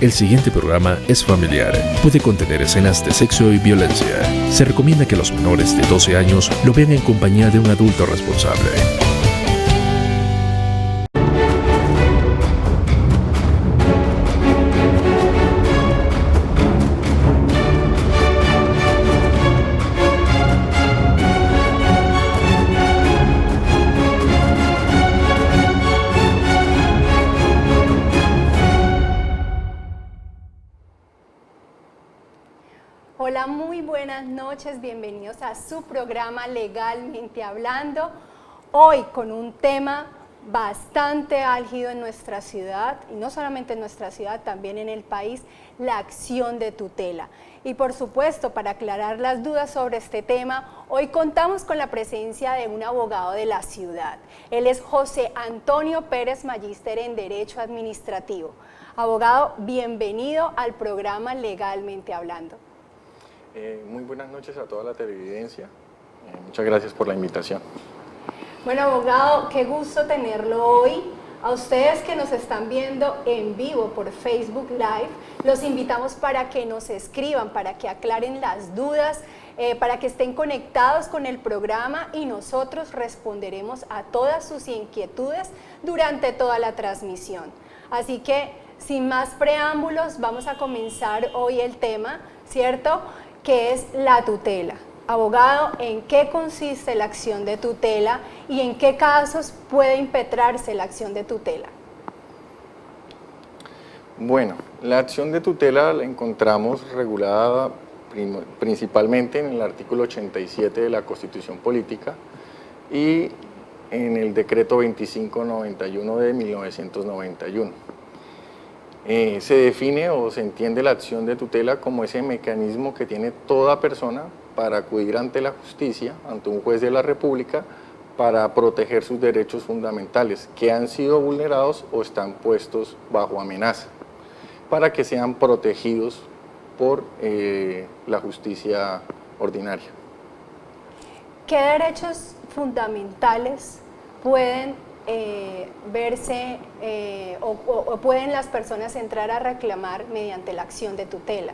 El siguiente programa es familiar. Puede contener escenas de sexo y violencia. Se recomienda que los menores de 12 años lo vean en compañía de un adulto responsable. Hola, muy buenas noches, bienvenidos a su programa Legalmente Hablando, hoy con un tema bastante álgido en nuestra ciudad, y no solamente en nuestra ciudad, también en el país, la acción de tutela. Y por supuesto, para aclarar las dudas sobre este tema, hoy contamos con la presencia de un abogado de la ciudad. Él es José Antonio Pérez, magíster en Derecho Administrativo. Abogado, bienvenido al programa Legalmente Hablando. Muy buenas noches a toda la televidencia. Muchas gracias por la invitación. Bueno, abogado, qué gusto tenerlo hoy. A ustedes que nos están viendo en vivo por Facebook Live, los invitamos para que nos escriban, para que aclaren las dudas, para que estén conectados con el programa y nosotros responderemos a todas sus inquietudes durante toda la transmisión. Así que, sin más preámbulos, vamos a comenzar hoy el tema, ¿cierto?, que es la tutela. Abogado, ¿en qué consiste la acción de tutela y en qué casos puede impetrarse la acción de tutela? Bueno, la acción de tutela la encontramos regulada principalmente en el artículo 87 de la Constitución Política y en el decreto 2591 de 1991. Se define o se entiende la acción de tutela como ese mecanismo que tiene toda persona para acudir ante la justicia, ante un juez de la República, para proteger sus derechos fundamentales que han sido vulnerados o están puestos bajo amenaza, para que sean protegidos por la justicia ordinaria. ¿Qué derechos fundamentales pueden verse o pueden las personas entrar a reclamar mediante la acción de tutela?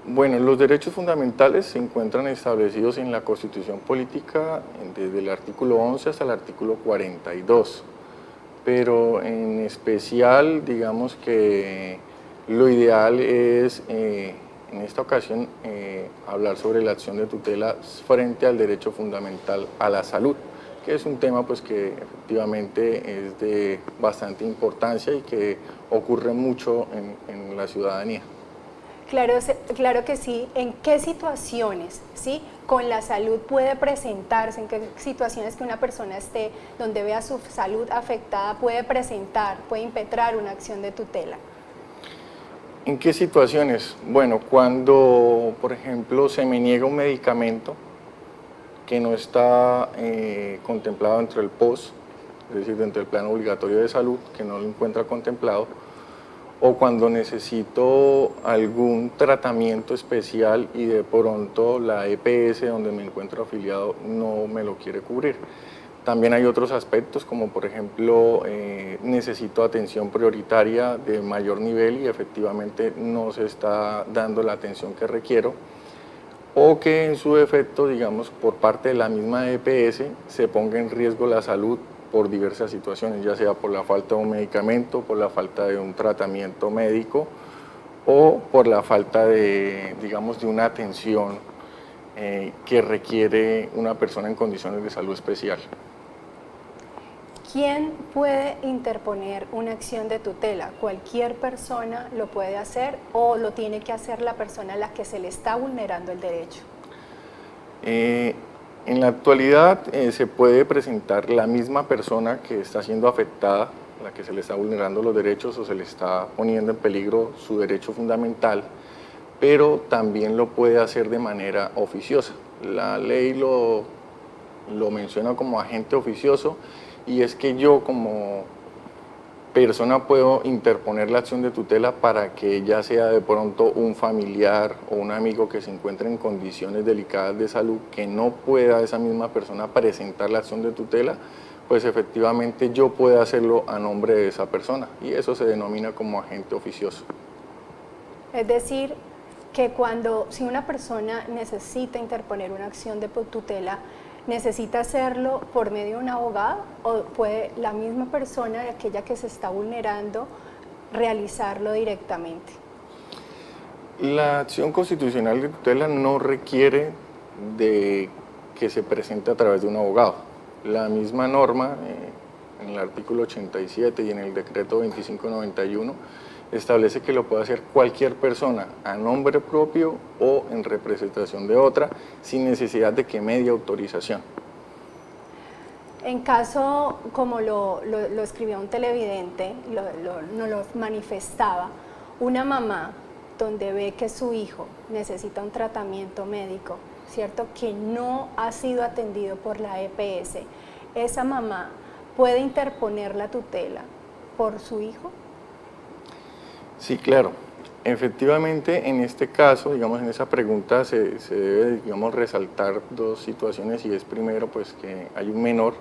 Bueno, los derechos fundamentales se encuentran establecidos en la Constitución Política desde el artículo 11 hasta el artículo 42, pero en especial digamos que lo ideal es en esta ocasión hablar sobre la acción de tutela frente al derecho fundamental a la salud, que es un tema pues que efectivamente es de bastante importancia y que ocurre mucho en la ciudadanía. Claro que sí. ¿En qué situaciones, sí, con la salud puede presentarse? ¿En qué situaciones que una persona esté donde vea su salud afectada puede impetrar una acción de tutela? ¿En qué situaciones? Bueno, cuando, por ejemplo, se me niega un medicamento que no está contemplado dentro del POS, es decir, dentro del plan obligatorio de salud, que no lo encuentra contemplado, o cuando necesito algún tratamiento especial y de pronto la EPS donde me encuentro afiliado no me lo quiere cubrir. También hay otros aspectos como por ejemplo necesito atención prioritaria de mayor nivel y efectivamente no se está dando la atención que requiero, o que en su defecto, digamos, por parte de la misma EPS se ponga en riesgo la salud por diversas situaciones, ya sea por la falta de un medicamento, por la falta de un tratamiento médico o por la falta de, digamos, de una atención que requiere una persona en condiciones de salud especial. ¿Quién puede interponer una acción de tutela? ¿Cualquier persona lo puede hacer o lo tiene que hacer la persona a la que se le está vulnerando el derecho? En la actualidad se puede presentar la misma persona que está siendo afectada, la que se le está vulnerando los derechos o se le está poniendo en peligro su derecho fundamental, pero también lo puede hacer de manera oficiosa. La ley lo menciona como agente oficioso, y es que yo como persona puedo interponer la acción de tutela para que ya sea de pronto un familiar o un amigo que se encuentre en condiciones delicadas de salud, que no pueda esa misma persona presentar la acción de tutela, pues efectivamente yo pueda hacerlo a nombre de esa persona, y eso se denomina como agente oficioso. Es decir, que si una persona necesita interponer una acción de tutela, ¿necesita hacerlo por medio de un abogado o puede la misma persona, aquella que se está vulnerando, realizarlo directamente? La acción constitucional de tutela no requiere de que se presente a través de un abogado. La misma norma, en el artículo 87 y en el decreto 2591, establece que lo puede hacer cualquier persona a nombre propio o en representación de otra, sin necesidad de que medie autorización. En caso, como lo escribió un televidente, nos lo manifestaba, una mamá donde ve que su hijo necesita un tratamiento médico, ¿cierto?, que no ha sido atendido por la EPS, ¿esa mamá puede interponer la tutela por su hijo? Sí, claro. Efectivamente, en este caso, digamos, en esa pregunta se debe, digamos, resaltar dos situaciones, y es primero, pues, que hay un menor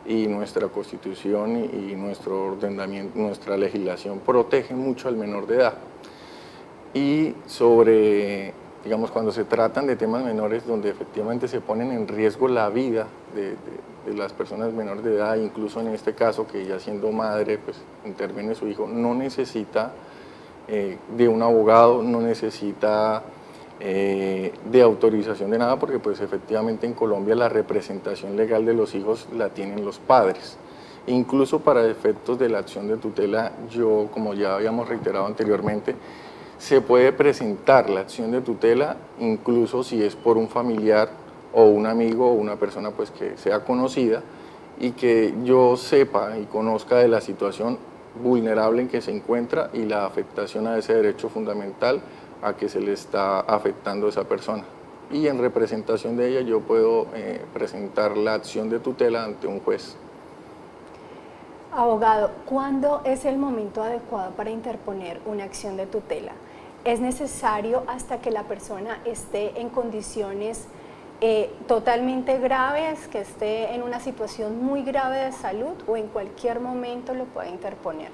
y nuestra Constitución y nuestro ordenamiento, nuestra legislación protege mucho al menor de edad. Y sobre, digamos, cuando se tratan de temas menores donde efectivamente se ponen en riesgo la vida de las personas menores de edad, incluso en este caso que ya siendo madre, pues interviene su hijo, no necesita de un abogado, no necesita de autorización de nada, porque pues efectivamente en Colombia la representación legal de los hijos la tienen los padres. Incluso para efectos de la acción de tutela, como ya habíamos reiterado anteriormente, se puede presentar la acción de tutela incluso si es por un familiar o un amigo o una persona pues que sea conocida y que yo sepa y conozca de la situación vulnerable en que se encuentra y la afectación a ese derecho fundamental a que se le está afectando a esa persona. Y en representación de ella yo puedo presentar la acción de tutela ante un juez. Abogado, ¿cuándo es el momento adecuado para interponer una acción de tutela? ¿Es necesario hasta que la persona esté en condiciones totalmente graves, que esté en una situación muy grave de salud, o en cualquier momento lo puede interponer?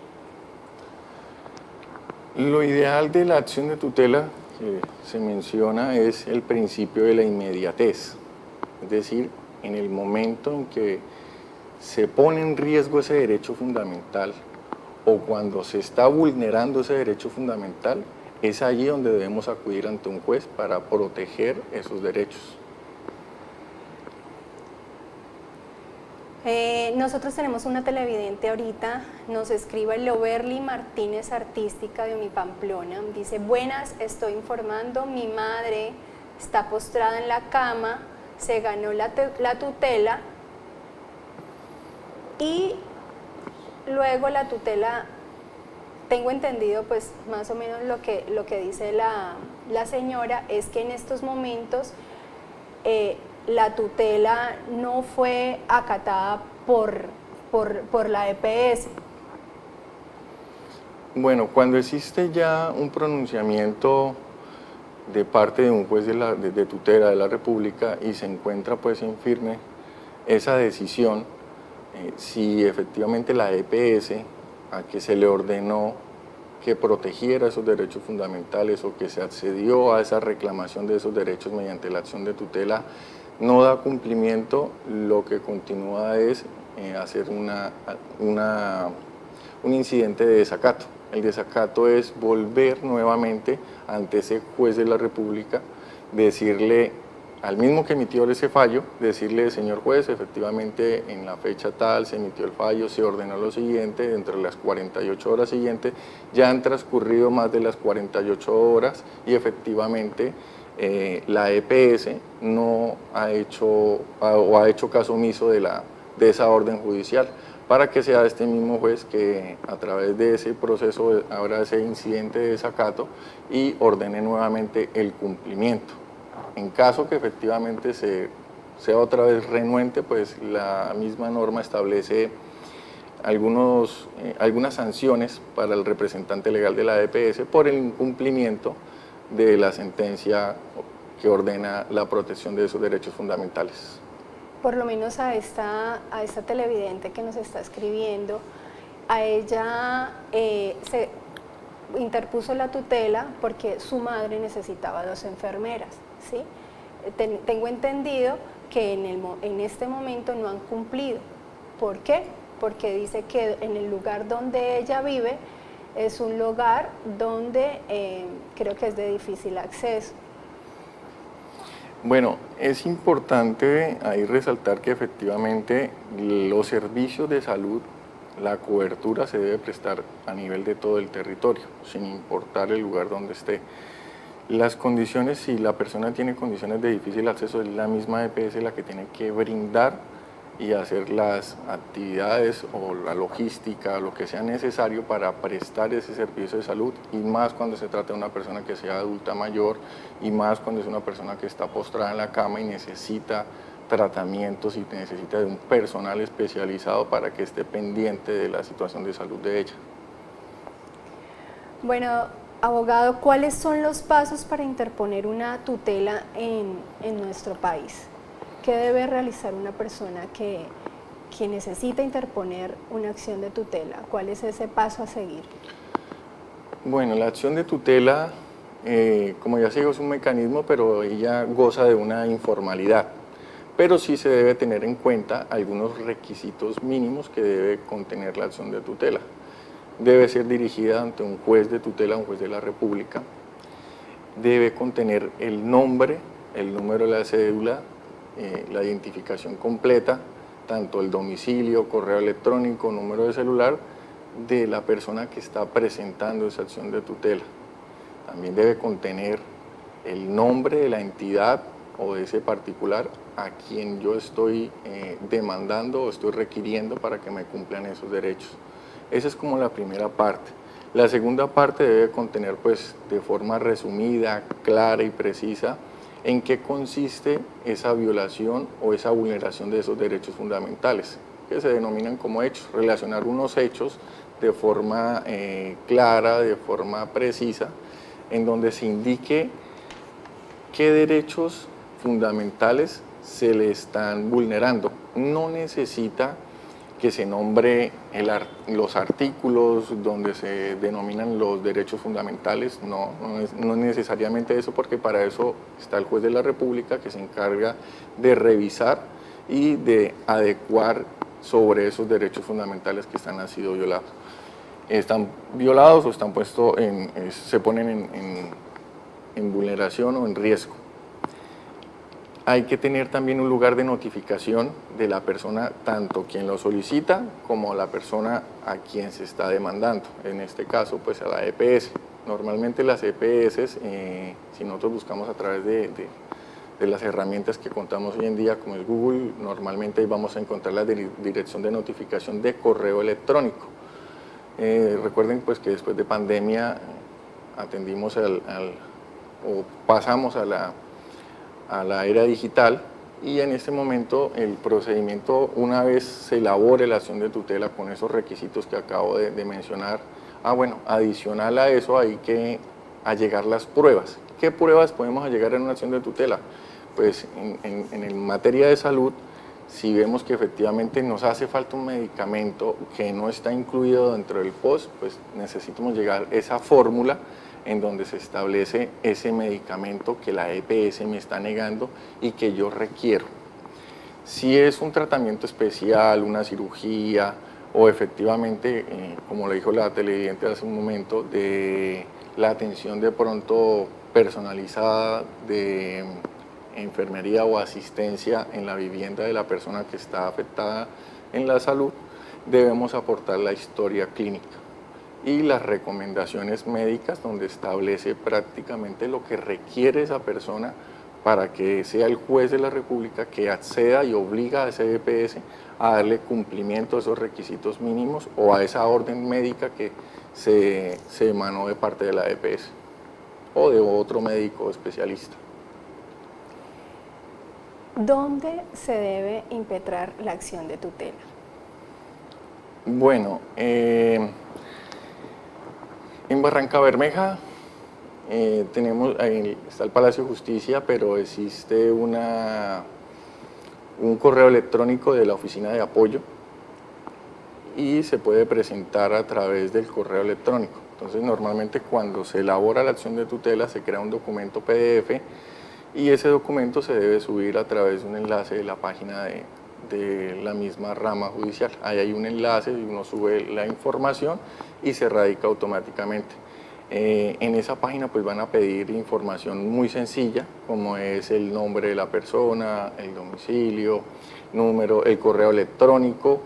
Lo ideal de la acción de tutela que se menciona es el principio de la inmediatez, es decir, en el momento en que se pone en riesgo ese derecho fundamental o cuando se está vulnerando ese derecho fundamental, es allí donde debemos acudir ante un juez para proteger esos derechos. Nosotros tenemos una televidente ahorita, nos escribe Loverly Martínez Artística de Unipamplona, dice: buenas, estoy informando, mi madre está postrada en la cama, se ganó la tutela y luego la tutela, tengo entendido pues más o menos lo que dice la señora, es que en estos momentos la tutela no fue acatada por la EPS. Bueno, cuando existe ya un pronunciamiento de parte de un juez de tutela de la República y se encuentra pues en firme esa decisión, si efectivamente la EPS a que se le ordenó que protegiera esos derechos fundamentales o que se accedió a esa reclamación de esos derechos mediante la acción de tutela no da cumplimiento, lo que continúa es hacer un incidente de desacato. El desacato es volver nuevamente ante ese juez de la República, decirle al mismo que emitió ese fallo, decirle: señor juez, efectivamente en la fecha tal se emitió el fallo, se ordenó lo siguiente, dentro de las 48 horas siguientes ya han transcurrido más de las 48 horas y efectivamente la EPS no ha hecho caso omiso de esa orden judicial, para que sea este mismo juez que a través de ese proceso habrá ese incidente de desacato y ordene nuevamente el cumplimiento. En caso que efectivamente sea otra vez renuente, pues la misma norma establece algunas sanciones para el representante legal de la EPS por el incumplimiento de la sentencia que ordena la protección de esos derechos fundamentales. por lo menos a esta televidente que nos está escribiendo, a ella se interpuso la tutela porque su madre necesitaba 2 enfermeras, ¿sí? Tengo entendido que en este momento no han cumplido. ¿Por qué? Porque dice que en el lugar donde ella vive es un lugar donde creo que es de difícil acceso. Bueno, es importante ahí resaltar que efectivamente los servicios de salud, la cobertura se debe prestar a nivel de todo el territorio, sin importar el lugar donde esté. Las condiciones, si la persona tiene condiciones de difícil acceso, es la misma EPS la que tiene que brindar y hacer las actividades o la logística, lo que sea necesario para prestar ese servicio de salud, y más cuando se trata de una persona que sea adulta mayor, y más cuando es una persona que está postrada en la cama y necesita tratamientos y necesita de un personal especializado para que esté pendiente de la situación de salud de ella. Bueno, abogado, ¿cuáles son los pasos para interponer una tutela en nuestro país? ¿Qué debe realizar una persona que necesita interponer una acción de tutela? ¿Cuál es ese paso a seguir? Bueno, la acción de tutela, como ya se dijo, es un mecanismo, pero ella goza de una informalidad. Pero sí se debe tener en cuenta algunos requisitos mínimos que debe contener la acción de tutela. Debe ser dirigida ante un juez de tutela, un juez de la República. Debe contener el nombre, el número de la cédula, la identificación completa, tanto el domicilio, correo electrónico, número de celular de la persona que está presentando esa acción de tutela. También debe contener el nombre de la entidad o de ese particular a quien yo estoy demandando o estoy requiriendo para que me cumplan esos derechos. Esa es como la primera parte. La segunda parte debe contener, pues, de forma resumida, clara y precisa, en qué consiste esa violación o esa vulneración de esos derechos fundamentales, que se denominan como hechos. Relacionar unos hechos de forma clara, de forma precisa, en donde se indique qué derechos fundamentales se le están vulnerando. No necesita que se nombre los artículos donde se denominan los derechos fundamentales, no es necesariamente eso, porque para eso está el juez de la República, que se encarga de revisar y de adecuar sobre esos derechos fundamentales que han sido violados. Están violados o están puestos se ponen en vulneración o en riesgo. Hay que tener también un lugar de notificación de la persona, tanto quien lo solicita como la persona a quien se está demandando, en este caso pues a la EPS. Normalmente las EPS, si nosotros buscamos a través de las herramientas que contamos hoy en día, como es Google, normalmente ahí vamos a encontrar la dirección de notificación de correo electrónico. Recuerden pues que después de pandemia atendimos o pasamos a la era digital, y en este momento el procedimiento, una vez se elabore la acción de tutela con esos requisitos que acabo de mencionar, bueno, adicional a eso hay que allegar las pruebas. ¿Qué pruebas podemos allegar en una acción de tutela? Pues en materia de salud, si vemos que efectivamente nos hace falta un medicamento que no está incluido dentro del POS, pues necesitamos llegar a esa fórmula en donde se establece ese medicamento que la EPS me está negando y que yo requiero. Si es un tratamiento especial, una cirugía, o efectivamente, como le dijo la televidente hace un momento, de la atención de pronto personalizada de enfermería o asistencia en la vivienda de la persona que está afectada en la salud, debemos aportar la historia clínica y las recomendaciones médicas, donde establece prácticamente lo que requiere esa persona para que sea el juez de la República que acceda y obliga a ese EPS a darle cumplimiento a esos requisitos mínimos o a esa orden médica que se emanó de parte de la EPS o de otro médico especialista. ¿Dónde se debe impetrar la acción de tutela? Bueno, en Barranca Bermeja está el Palacio de Justicia, pero existe una un correo electrónico de la oficina de apoyo y se puede presentar a través del correo electrónico. Entonces, normalmente cuando se elabora la acción de tutela se crea un documento PDF y ese documento se debe subir a través de un enlace de la página de la misma rama judicial. Ahí hay un enlace y uno sube la información y se radica automáticamente. En esa página pues van a pedir información muy sencilla, como es el nombre de la persona, el domicilio, el correo electrónico,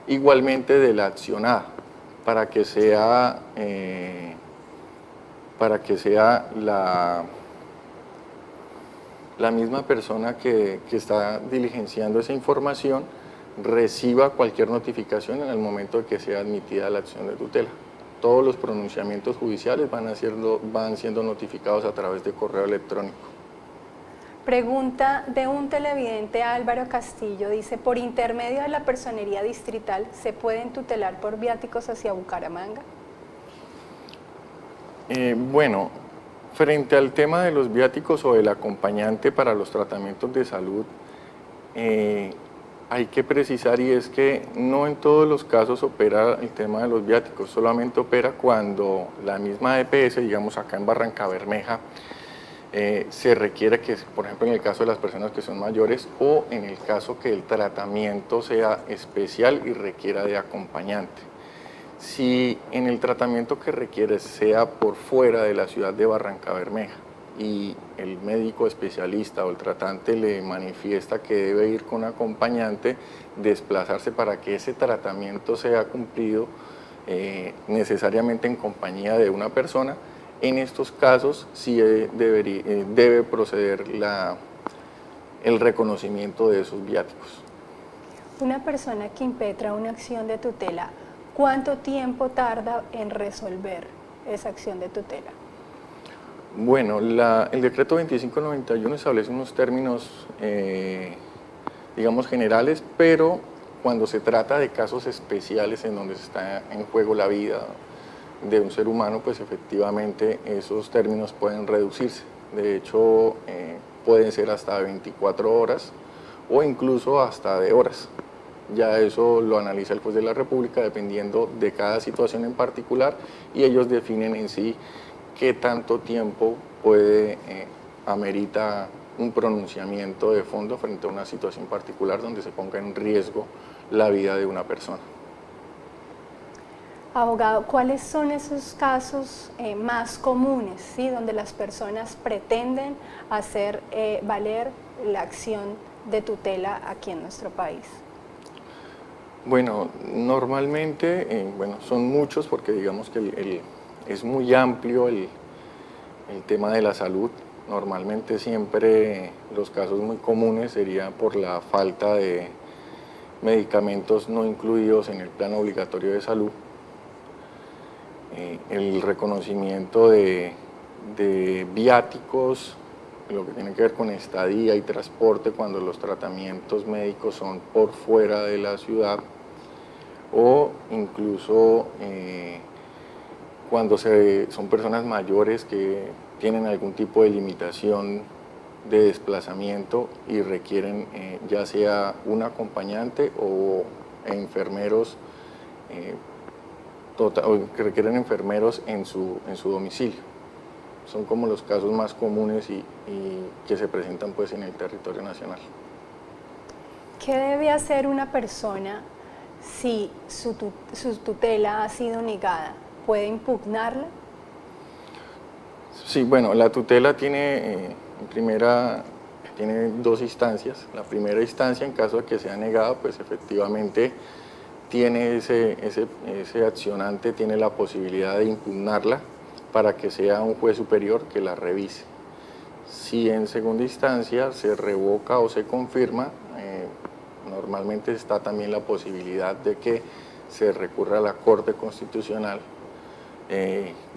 igualmente de la accionada, para que sea la misma persona que está diligenciando esa información reciba cualquier notificación en el momento de que sea admitida la acción de tutela. Todos los pronunciamientos judiciales van siendo notificados a través de correo electrónico. Pregunta de un televidente, Álvaro Castillo, dice, por intermedio de la personería distrital, ¿se pueden tutelar por viáticos hacia Bucaramanga? Bueno, frente al tema de los viáticos o del acompañante para los tratamientos de salud, hay que precisar, y es que no en todos los casos opera el tema de los viáticos, solamente opera cuando la misma EPS, digamos acá en Barrancabermeja, se requiere que, por ejemplo, en el caso de las personas que son mayores o en el caso que el tratamiento sea especial y requiera de acompañante. Si en el tratamiento que requiere sea por fuera de la ciudad de Barrancabermeja y el médico especialista o el tratante le manifiesta que debe ir con acompañante, desplazarse para que ese tratamiento sea cumplido necesariamente en compañía de una persona, en estos casos sí debe proceder el reconocimiento de esos viáticos. Una persona que impetra una acción de tutela, ¿cuánto tiempo tarda en resolver esa acción de tutela? Bueno, el decreto 2591 establece unos términos, digamos, generales, pero cuando se trata de casos especiales en donde está en juego la vida de un ser humano, pues efectivamente esos términos pueden reducirse. De hecho, pueden ser hasta 24 horas o incluso hasta de horas. Ya eso lo analiza el juez de la República dependiendo de cada situación en particular y ellos definen en sí qué tanto tiempo amerita un pronunciamiento de fondo frente a una situación particular donde se ponga en riesgo la vida de una persona. Abogado, ¿cuáles son esos casos más comunes, ¿sí?, donde las personas pretenden hacer valer la acción de tutela aquí en nuestro país? Bueno, normalmente, son muchos porque digamos que es muy amplio el tema de la salud. Normalmente siempre los casos muy comunes sería por la falta de medicamentos no incluidos en el plan obligatorio de salud, el reconocimiento de viáticos, lo que tiene que ver con estadía y transporte cuando los tratamientos médicos son por fuera de la ciudad, o incluso cuando son personas mayores que tienen algún tipo de limitación de desplazamiento y requieren ya sea un acompañante o enfermeros, que requieren enfermeros en su domicilio. Son como los casos más comunes y que se presentan pues en el territorio nacional. ¿Qué debe hacer una persona si su tutela ha sido negada? ¿Puede impugnarla? Sí, bueno, la tutela tiene tiene dos instancias. La primera instancia, en caso de que sea negada, pues efectivamente tiene ese accionante tiene la posibilidad de impugnarla para que sea un juez superior que la revise. Si en segunda instancia se revoca o se confirma, normalmente está también la posibilidad de que se recurra a la Corte Constitucional,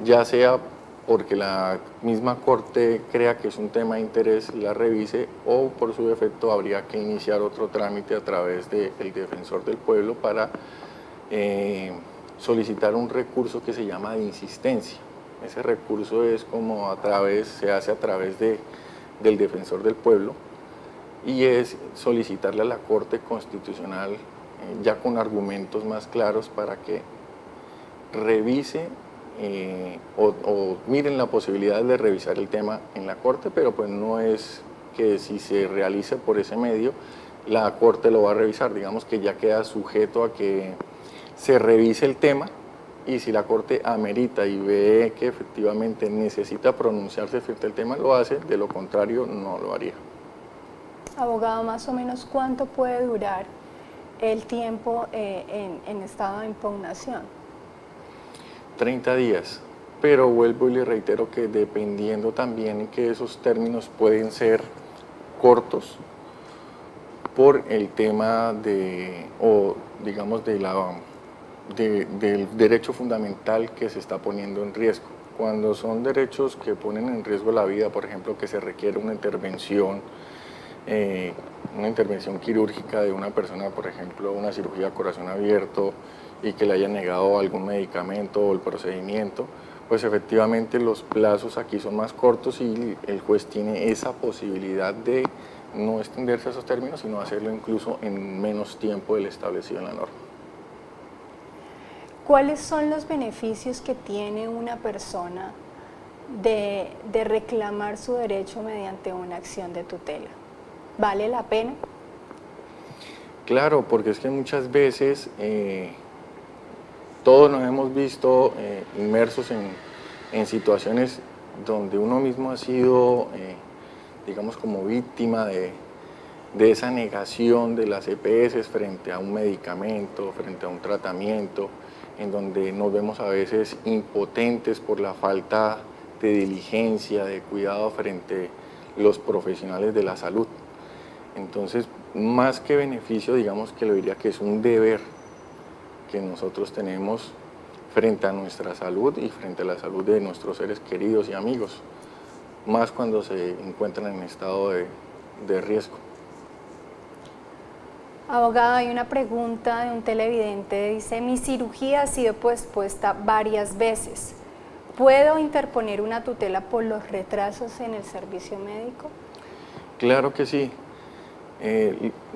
ya sea porque la misma Corte crea que es un tema de interés, la revise, o por su defecto habría que iniciar otro trámite a través del Defensor del Pueblo para solicitar un recurso que se llama de insistencia. Ese recurso es como se hace a través del Defensor del Pueblo y es solicitarle a la Corte Constitucional ya con argumentos más claros para que revise o miren la posibilidad de revisar el tema en la Corte, pero pues no es que si se realice por ese medio, la Corte lo va a revisar, digamos que ya queda sujeto a que se revise el tema y si la Corte amerita y ve que efectivamente necesita pronunciarse frente al tema, lo hace, de lo contrario no lo haría. Abogado, más o menos ¿cuánto puede durar el tiempo en estado de impugnación? 30 días, pero vuelvo y le reitero que dependiendo también que esos términos pueden ser cortos por el tema del derecho fundamental que se está poniendo en riesgo. Cuando son derechos que ponen en riesgo la vida, por ejemplo, que se requiere una intervención quirúrgica de una persona, por ejemplo, una cirugía a corazón abierto y que le haya negado algún medicamento o el procedimiento, pues efectivamente los plazos aquí son más cortos y el juez tiene esa posibilidad de no extenderse a esos términos, sino hacerlo incluso en menos tiempo del establecido en la norma. ¿Cuáles son los beneficios que tiene una persona de reclamar su derecho mediante una acción de tutela? ¿Vale la pena? Claro, porque es que muchas veces todos nos hemos visto inmersos en situaciones donde uno mismo ha sido, digamos, como víctima de esa negación de las EPS frente a un medicamento, frente a un tratamiento, en donde nos vemos a veces impotentes por la falta de diligencia, de cuidado frente a los profesionales de la salud. Entonces, más que beneficio, digamos que lo diría que es un deber que nosotros tenemos frente a nuestra salud y frente a la salud de nuestros seres queridos y amigos, más cuando se encuentran en estado de riesgo. Abogado, hay una pregunta de un televidente, dice, mi cirugía ha sido pospuesta varias veces. ¿Puedo interponer una tutela por los retrasos en el servicio médico? Claro que sí.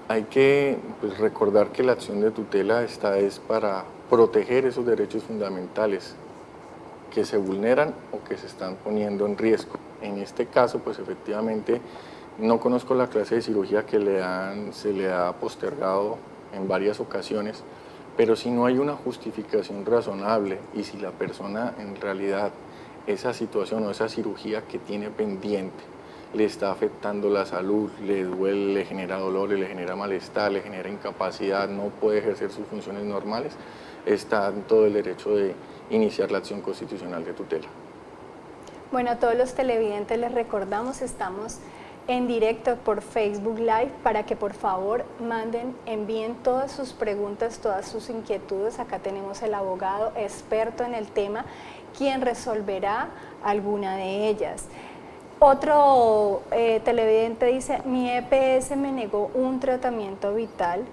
Hay que recordar que la acción de tutela es para proteger esos derechos fundamentales que se vulneran o que se están poniendo en riesgo. En este caso, pues efectivamente, no conozco la clase de cirugía que se le ha postergado en varias ocasiones, pero si no hay una justificación razonable y si la persona en realidad esa situación o esa cirugía que tiene pendiente le está afectando la salud, le duele, le genera dolor, le genera malestar, le genera incapacidad, no puede ejercer sus funciones normales, está en todo el derecho de iniciar la acción constitucional de tutela. Bueno, a todos los televidentes les recordamos, estamos en directo por Facebook Live para que por favor envíen todas sus preguntas, todas sus inquietudes. Acá tenemos el abogado experto en el tema, quien resolverá alguna de ellas. Otro televidente dice, mi EPS me negó un tratamiento vital,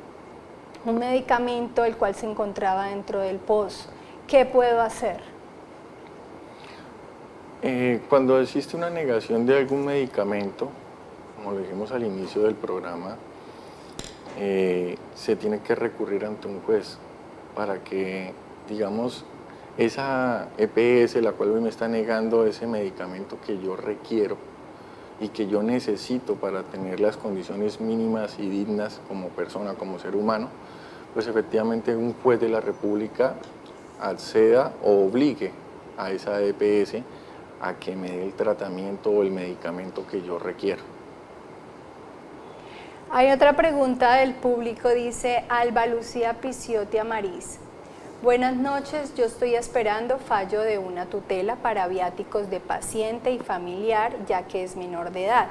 un medicamento el cual se encontraba dentro del POS. ¿Qué puedo hacer? Cuando existe una negación de algún medicamento, como lo dijimos al inicio del programa, se tiene que recurrir ante un juez para que, digamos, esa EPS, la cual hoy me está negando ese medicamento que yo requiero y que yo necesito para tener las condiciones mínimas y dignas como persona, como ser humano, pues efectivamente un juez de la República acceda o obligue a esa EPS a que me dé el tratamiento o el medicamento que yo requiero. Hay otra pregunta del público, dice Alba Lucía Pisciotti Amariz. Buenas noches, yo estoy esperando fallo de una tutela para viáticos de paciente y familiar, ya que es menor de edad,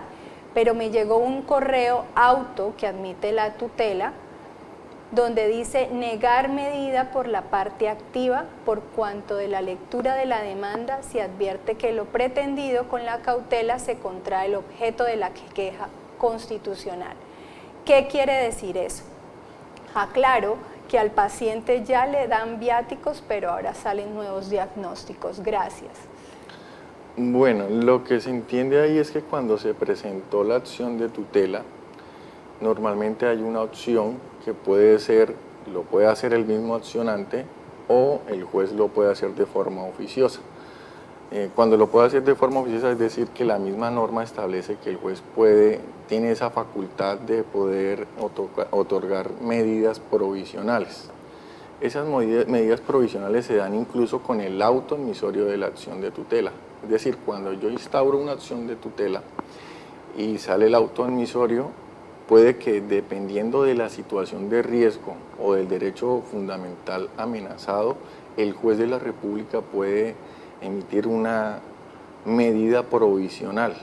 pero me llegó un correo auto que admite la tutela, donde dice negar medida por la parte activa, por cuanto de la lectura de la demanda se advierte que lo pretendido con la cautela se contrae el objeto de la queja constitucional. ¿Qué quiere decir eso? Aclaro que al paciente ya le dan viáticos, pero ahora salen nuevos diagnósticos. Gracias. Bueno, lo que se entiende ahí es que cuando se presentó la acción de tutela, normalmente hay una opción que puede ser, lo puede hacer el mismo accionante o el juez lo puede hacer de forma oficiosa. Cuando lo puede hacer de forma oficiosa, es decir, que la misma norma establece que el juez tiene esa facultad de poder otorgar medidas provisionales. Esas medidas provisionales se dan incluso con el auto emisorio de la acción de tutela. Es decir, cuando yo instauro una acción de tutela y sale el auto emisorio, puede que dependiendo de la situación de riesgo o del derecho fundamental amenazado, el juez de la República puede emitir una medida provisional.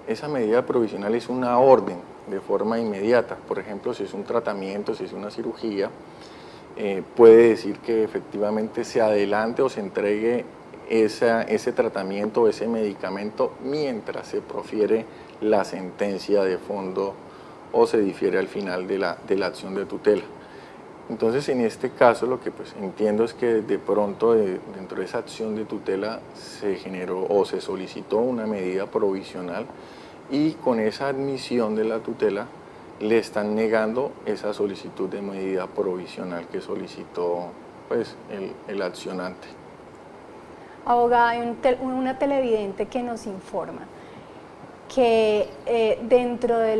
Esa medida provisional es una orden de forma inmediata. Por ejemplo, si es un tratamiento, si es una cirugía, puede decir que efectivamente se adelante o se entregue ese tratamiento o ese medicamento mientras se profiere la sentencia de fondo o se difiere al final de la acción de tutela. Entonces, en este caso, lo que pues entiendo es que de pronto dentro de esa acción de tutela se generó o se solicitó una medida provisional y con esa admisión de la tutela le están negando esa solicitud de medida provisional que solicitó pues, el accionante. Abogada, hay una televidente que nos informa que dentro de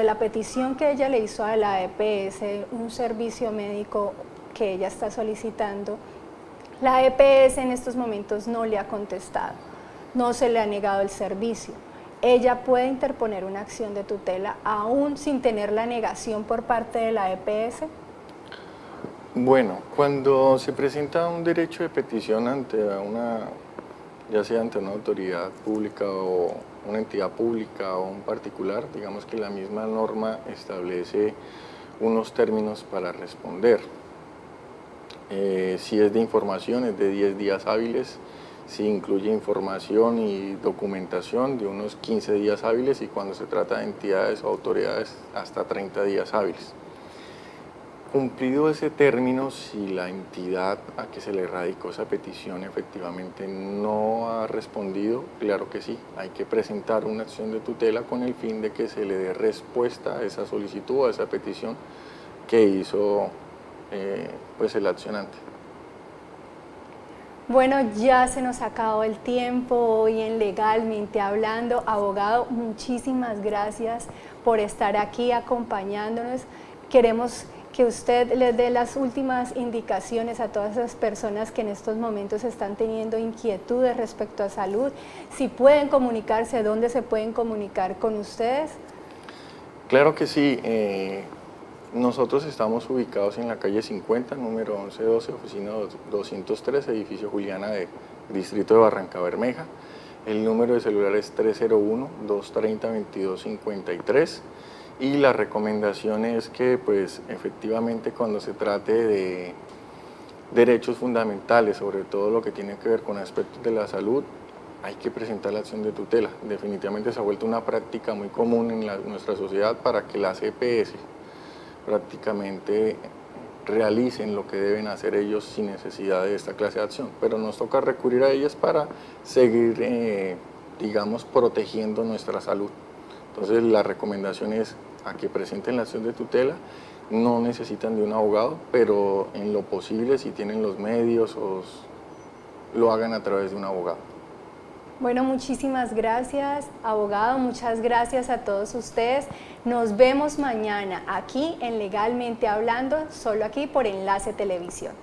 la petición que ella le hizo a la EPS, un servicio médico que ella está solicitando, la EPS en estos momentos no le ha contestado, no se le ha negado el servicio. Ella puede interponer una acción de tutela aún sin tener la negación por parte de la EPS. Bueno, cuando se presenta un derecho de petición ante ya sea ante una autoridad pública o una entidad pública o un particular, digamos que la misma norma establece unos términos para responder. Si es de información, es de 10 días hábiles, si incluye información y documentación, de unos 15 días hábiles, y cuando se trata de entidades o autoridades, hasta 30 días hábiles. Cumplido ese término, si la entidad a que se le radicó esa petición efectivamente no ha respondido, claro que sí, hay que presentar una acción de tutela con el fin de que se le dé respuesta a esa solicitud, a esa petición que hizo pues el accionante. Bueno, ya se nos acabó el tiempo hoy en Legalmente Hablando. Abogado, muchísimas gracias por estar aquí acompañándonos. Queremos que usted les dé las últimas indicaciones a todas esas personas que en estos momentos están teniendo inquietudes respecto a salud, si pueden comunicarse, dónde se pueden comunicar con ustedes. Claro que sí, nosotros estamos ubicados en la calle 50, número 1112, oficina 203, edificio Juliana de Distrito de Barranca Bermeja. El número de celular es 301-230-2253. Y la recomendación es que pues efectivamente cuando se trate de derechos fundamentales, sobre todo lo que tiene que ver con aspectos de la salud, hay que presentar la acción de tutela. Definitivamente se ha vuelto una práctica muy común en nuestra sociedad para que las EPS prácticamente realicen lo que deben hacer ellos sin necesidad de esta clase de acción, pero nos toca recurrir a ellas para seguir, digamos, protegiendo nuestra salud. Entonces la recomendación es a que presenten la acción de tutela, no necesitan de un abogado, pero en lo posible, si tienen los medios, lo hagan a través de un abogado. Bueno, muchísimas gracias, abogado, muchas gracias a todos ustedes. Nos vemos mañana aquí en Legalmente Hablando, solo aquí por Enlace Televisión.